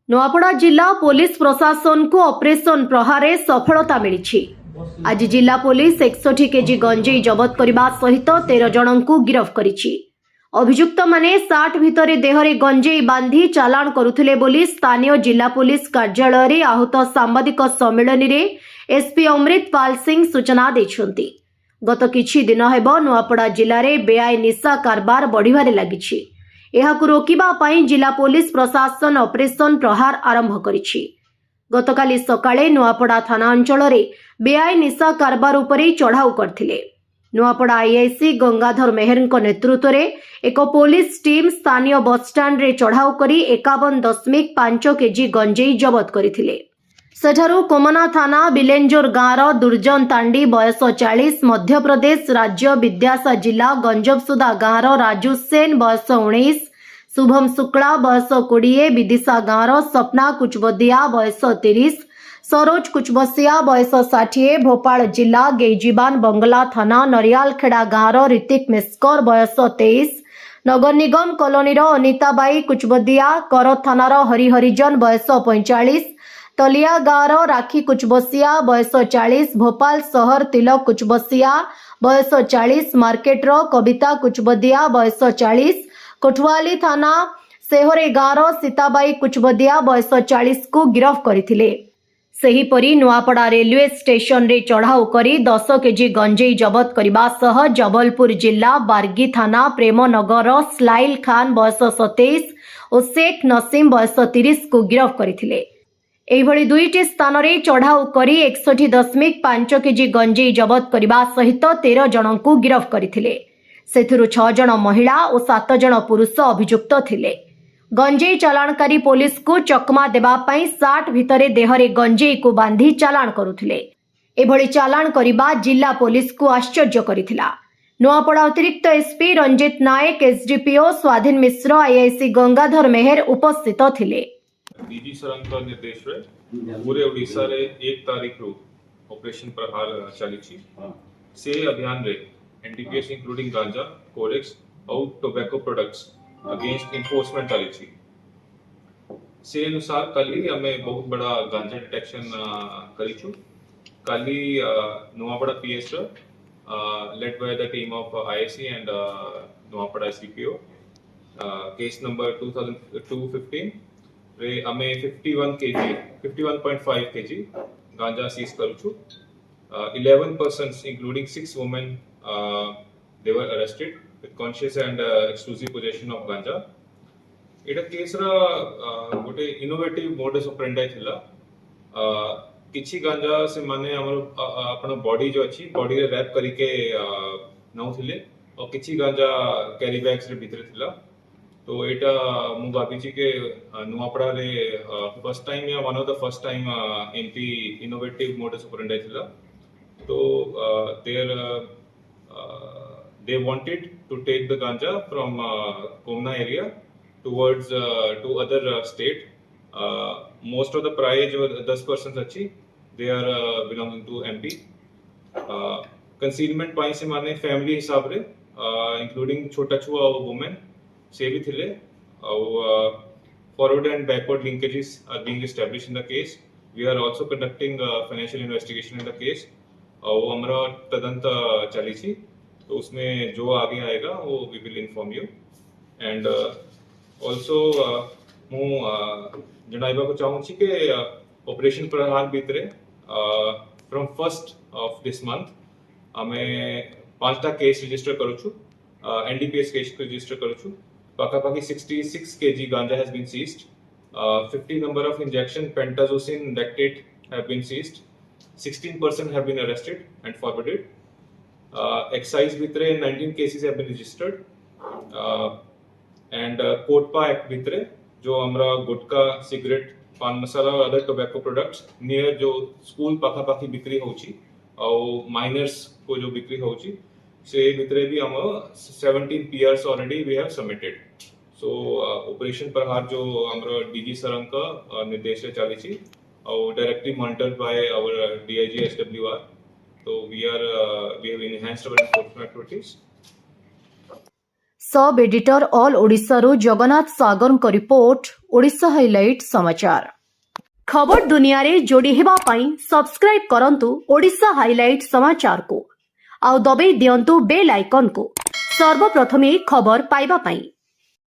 नुआपड़ा जिला पुलिस प्रशासन को ऑपरेशन प्रहार सफलता मिली। आज जिला पुलिस 61 केजी गंजेई जबत करने सहित 13 जन को गिरफ्त करिछि। अभियुक्त माने 60 भितर देहरे गंजेई बांधी चालाण करुथिले बोली स्थानीय जिला पुलिस कार्यालय रे आहूत सांबादिक सम्मेलन रे एसपी अमृत पाल सिंह सूचना दैछन्ति। गत किछि दिन हेब नुआपड़ा जिले में बेआईन निशा कारबार बढ़िबारे लागिछि। एहाकु रोकिबा पाई जिला पुलिस प्रशासन ऑपरेशन प्रहार आरंभ करिछि। गतकाली सकाळे नुआपड़ा थाना अंचल रे बेआईन निशा कारबार उपरे चढ़ाऊ करथिले। नुआपड़ा आईआईसी गंगाधर मेहरଙ୍କ नेतृत्व रे एक पुलिस टीम स्थानीय बस स्टैंड रे चढ़ाऊ करी 51.5 केजी गंजेई जबत करिथिले। सेठारु कोमना थाना बिलेंजोर गाँव दुर्जन तांडी बयस 40, मध्य प्रदेश राज्य विद्यासा जिला गंजबसुदा गाँव राजू सेन बयस 19, शुभम शुक्ला बयस 20, विदिशा गाँव सपना कुचबदिया बयस 30, सरोज कुचबसिया बयस 60, भोपाल जिला गेजीबान बंगला थाना नरियालखेड़ा गाँव ऋतिक मिस्कर बयस 23, नगर निगम कॉलोनी अनिताबाई कुचबदिया कर थानार हरिहरिजन बयस 45, तलिया गाँव राखी कुचबसिया बयस 40, भोपाल शहर तिलक कुचबसिया बयस 40, मार्केटर कविता कुचबदिया बयस 40, कोठवाली थाना सेहरे गाँव सीताबाई कुचबदिया बयस 40 को गिरफ्त करथिले। सेहीपरि नुआपड़ा रेलवे स्टेशन रे चढ़ाऊ करी 10 केजी गंजेई जबत करने सह जबलपुर जिला बार्गी थाना प्रेमनगर स्लाइल खान बयस 27 और शेख नसीम बयस 30 को गिरफ्त करथिले। एहिभଳି दुईटी स्थान रे चढ़ाऊ करी 61.5 केजी गंजेई जबत करने सहित 13 जन को गिरफ्त करथिले। सेथिरु 6 जन महिला और 7 जन पुरुष अभियुक्त थिले। गंजेई चालाणकारी पुलिस को चकमा देबा पई 60 भितरे देहरे गंजेई को बांधी चालाण करुथिले। एभଳି चालाण करिबा जिला पुलिस को आश्चर्य करिथिला। नुआपड़ा अतिरिक्त एसपी रंजित नायक, एसडीपीओ स्वाधीन मिश्र, आईआईसी गंगाधर मेहर उपस्थित थिले। डीजी सरंग निर्देश पूरे ओडिशा रे 1 तारीख रू ऑपरेशन प्रहार चली से अभियान रे एनडीपीएस इंक्लूडिंग गांजा, कोरेक्स और टोबैको प्रोडक्ट्स अगेंस्ट इन्फोर्समेंट चली से अनुसार कल हमें बहुत बड़ा गांजा डिटेक्शन करी कल Nuapada PS led by the team of IIC and Nuapada SDPO case number 2215 रे हमें 51.5 kg गांजा सीज करू 11 persons including 6 women they were arrested with conscious and exclusive possession of ganja. Etah case रा गोटे इनोवेटिव मोडस ऑपरेंडी थिला। किछि गांजा से माने हमर अपन बॉडी जो अछि बॉडी रे रैप करिके नउथिले और किछि गांजा कैरी बैग्स रे भीतर थिला। तो एटा मु भाभी के नुआपड़ा रे फर्स्ट टाइम या one of the first time MP innovative modus operandi थिला। तो they wanted to take the ganja from Komna area towards to other state. Most of the prior जो 10 persons अच्छी they are belonging to MP. Concealment पाई से माने family हिसाब रे including छोटा छुआ women से भी थिले और forward and backward linkages are being established in the case. We are also conducting financial investigation in the case और हमारा तदंत चली थी। तो उसमें जो आगे आएगा वो we will inform you and also मु जणाइबा को चाहूँ कि ऑपरेशन प्रहार भितर from 1st of this month हमें 5टा केस रजिस्टर करूँ एनडीपीएस केस रजिस्टर करूँ पाखापाखी 66 kg ganja has been seized, 50 number of injection pentazocine lactate have been seized, 16% have been arrested and forwarded. Excise भितरे 19 cases have been registered and COTPA act भितरे जो हमरा गुटका, cigarette, पान मसाला और other tobacco products near जो school पाखापाखी बिक्री होची और माइनर्स को जो बिक्री होची से भितरे भी हम 17 PRs already we have submitted. So operation Prahar जो हमरा डीजी सरंग का निर्देश चली छी और directly monitored by our DIG SWR. तो we have enhanced our enforcement activities. Sub editor all Odisha रो जगन्नाथ सागर को रिपोर्ट ओडिशा हाइलाइट समाचार। खबर दुनिया रे जोड़ी हेबा पाई सब्सक्राइब करंतु ओडिशा हाइलाइट समाचार को आउ दबे दियंतु बेल आइकन को सर्वप्रथमे खबर पाइबा पाई।